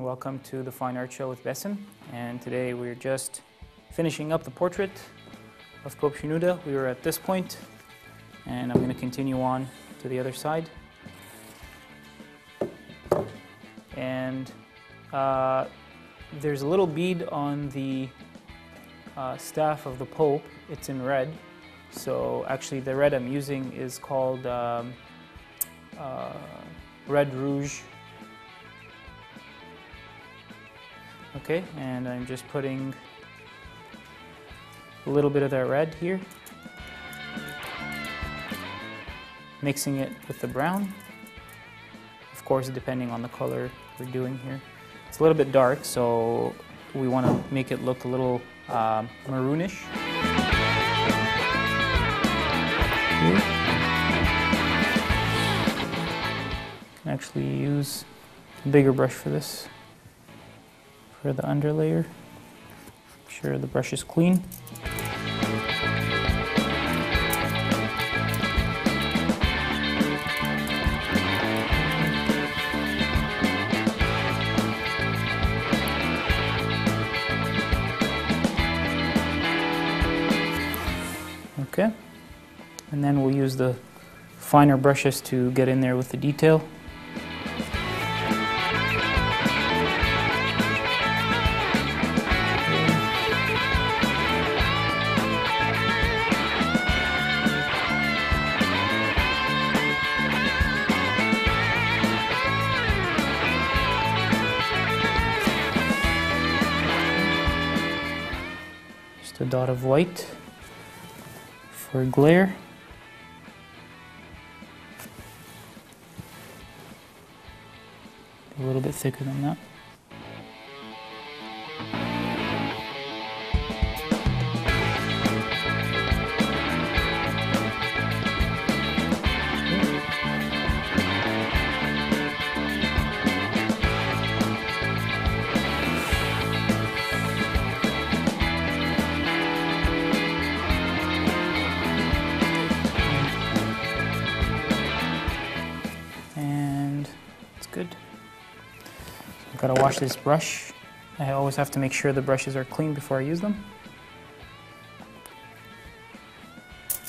everyone, welcome to the Fine Art Show with Besim. And today we're just finishing up the portrait of Pope Shenouda. We were at this point, and I'm going to continue on to the other side. And there's a little bead on the staff of the Pope. It's in red. So actually the red I'm using is called red rouge. Okay, and I'm just putting a little bit of that red here, mixing it with the brown, of course depending on the color we're doing here. It's a little bit dark, so we want to make it look a little maroonish. Here. You can actually use a bigger brush for this, for the underlayer. Make sure the brush is clean. Okay, and then we'll use the finer brushes to get in there with the detail. Just a dot of white for glare. A little bit thicker than that. Good. I've got to wash this brush. I always have to make sure the brushes are clean before I use them,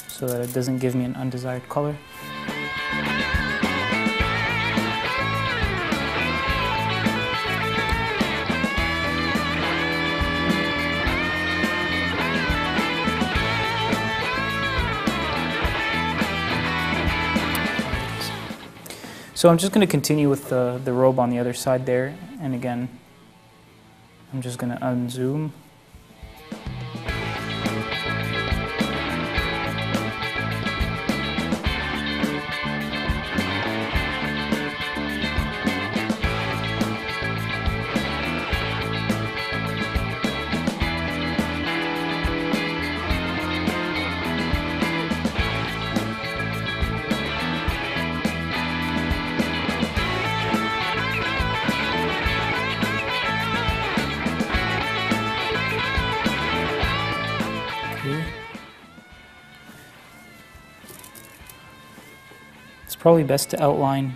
so that it doesn't give me an undesired color. So I'm just going to continue with the robe on the other side there, and again, I'm just going to unzoom. It's probably best to outline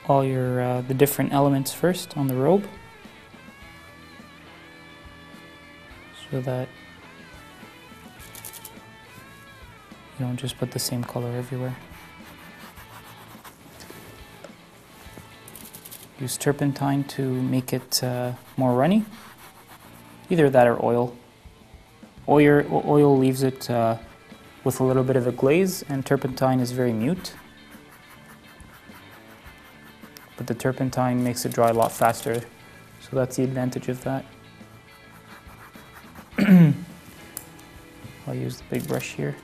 all your the different elements first on the robe, so that you don't just put the same color everywhere. Use turpentine to make it more runny. Either that or oil. Oil leaves it with a little bit of a glaze, and turpentine is very mute. But the turpentine makes it dry a lot faster, so that's the advantage of that. I'll use the big brush here.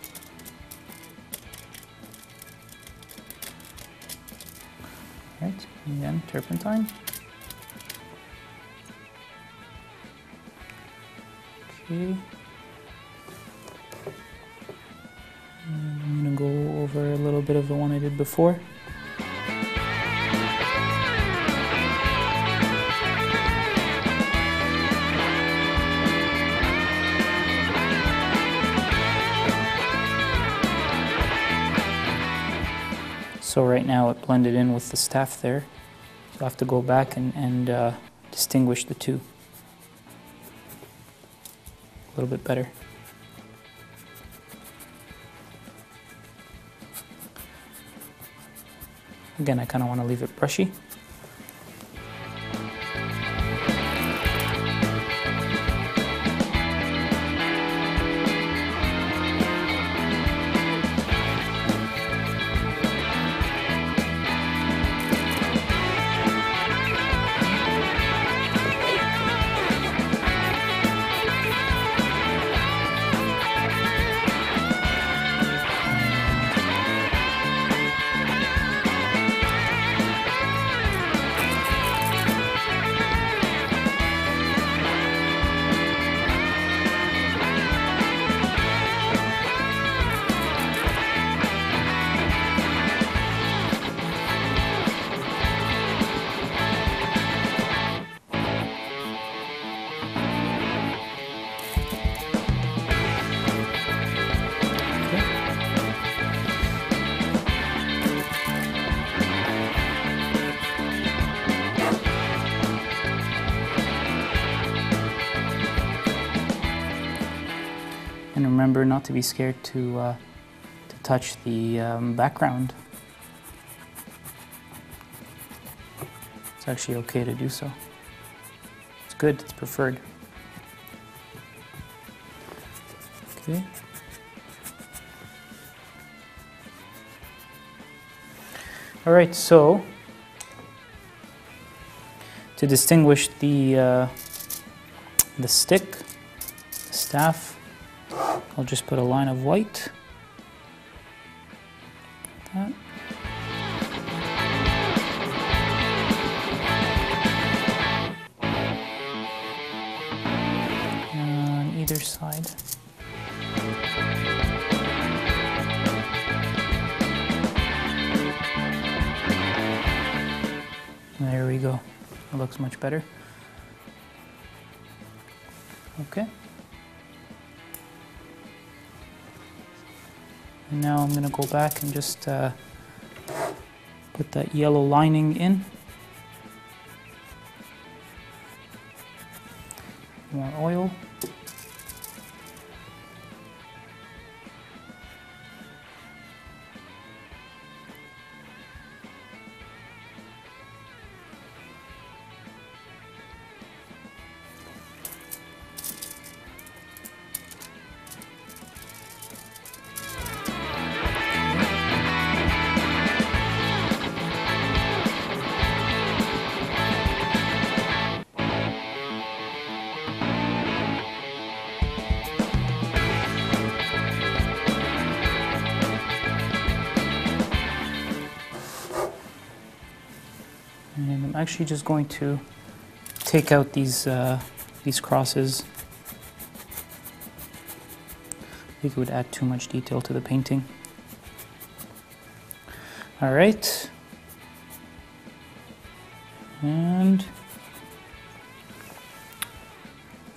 Right, and again, turpentine. Okay. And I'm going to go over a little bit of the one I did before. So right now it blended in with the staff there. So I have to go back and distinguish the two a little bit better. Again, I kind of want to leave it brushy. And remember not to be scared to touch the background. It's actually okay to do so. It's good, it's preferred. Okay. All right, so to distinguish the stick, the staff, I'll just put a line of white. Like that. On either side. There we go. It looks much better. Okay. And now I'm going to go back and just put that yellow lining in. More oil. And I'm actually just going to take out these crosses. I think it would add too much detail to the painting. All right. And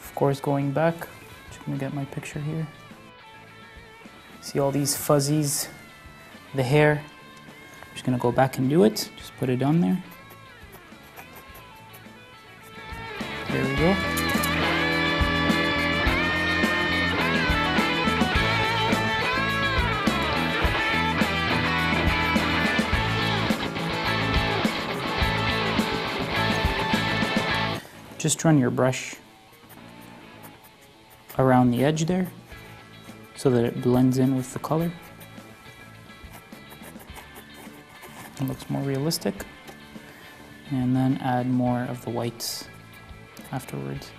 of course, going back, just gonna get my picture here. See all these fuzzies, the hair. I'm just gonna go back and do it. Just put it on there. There we go. Just run your brush around the edge there so that it blends in with the color. It looks more realistic. And then add more of the whites afterwards.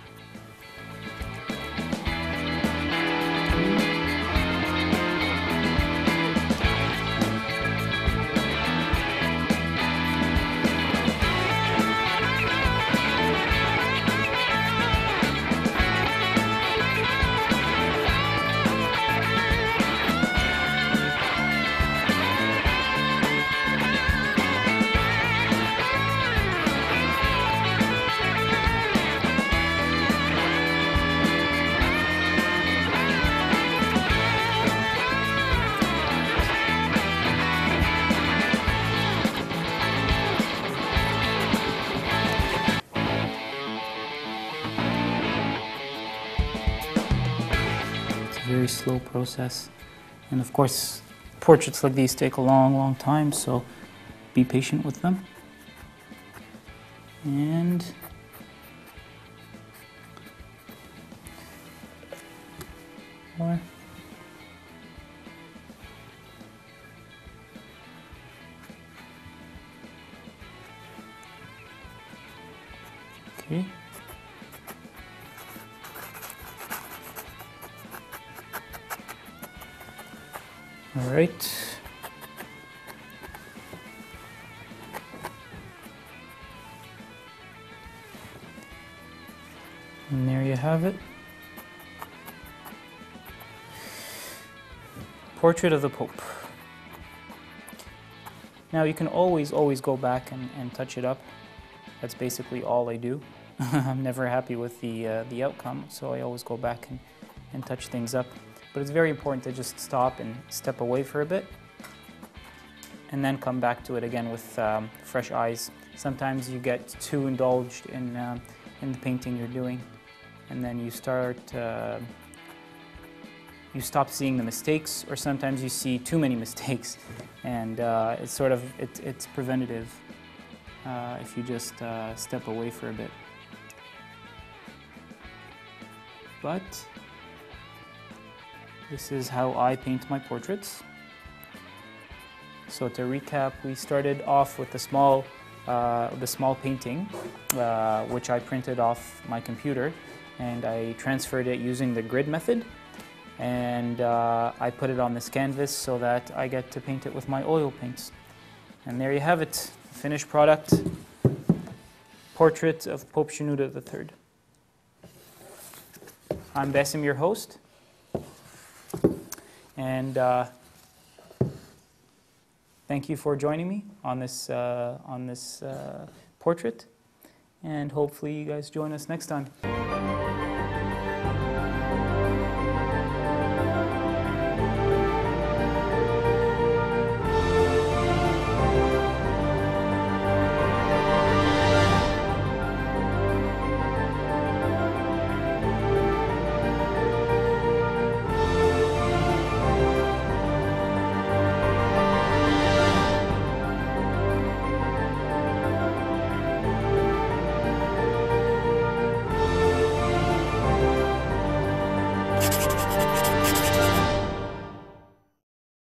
very slow process. And of course, portraits like these take a long, long time, so be patient with them. And more. Okay. All right. And there you have it. Portrait of the Pope. Now you can always go back and touch it up. That's basically all I do. I'm never happy with the outcome, so I always go back and touch things up. But it's very important to just stop and step away for a bit, and then come back to it again with fresh eyes. Sometimes you get too indulged in the painting you're doing, and then you stop seeing the mistakes, or sometimes you see too many mistakes, and it's preventative if you just step away for a bit. But this is how I paint my portraits. So to recap, we started off with the small painting, which I printed off my computer, and I transferred it using the grid method, and I put it on this canvas so that I get to paint it with my oil paints. And there you have it, finished product, portrait of Pope Shenouda III. I'm Basim, your host, and thank you for joining me on this portrait, and hopefully you guys join us next time.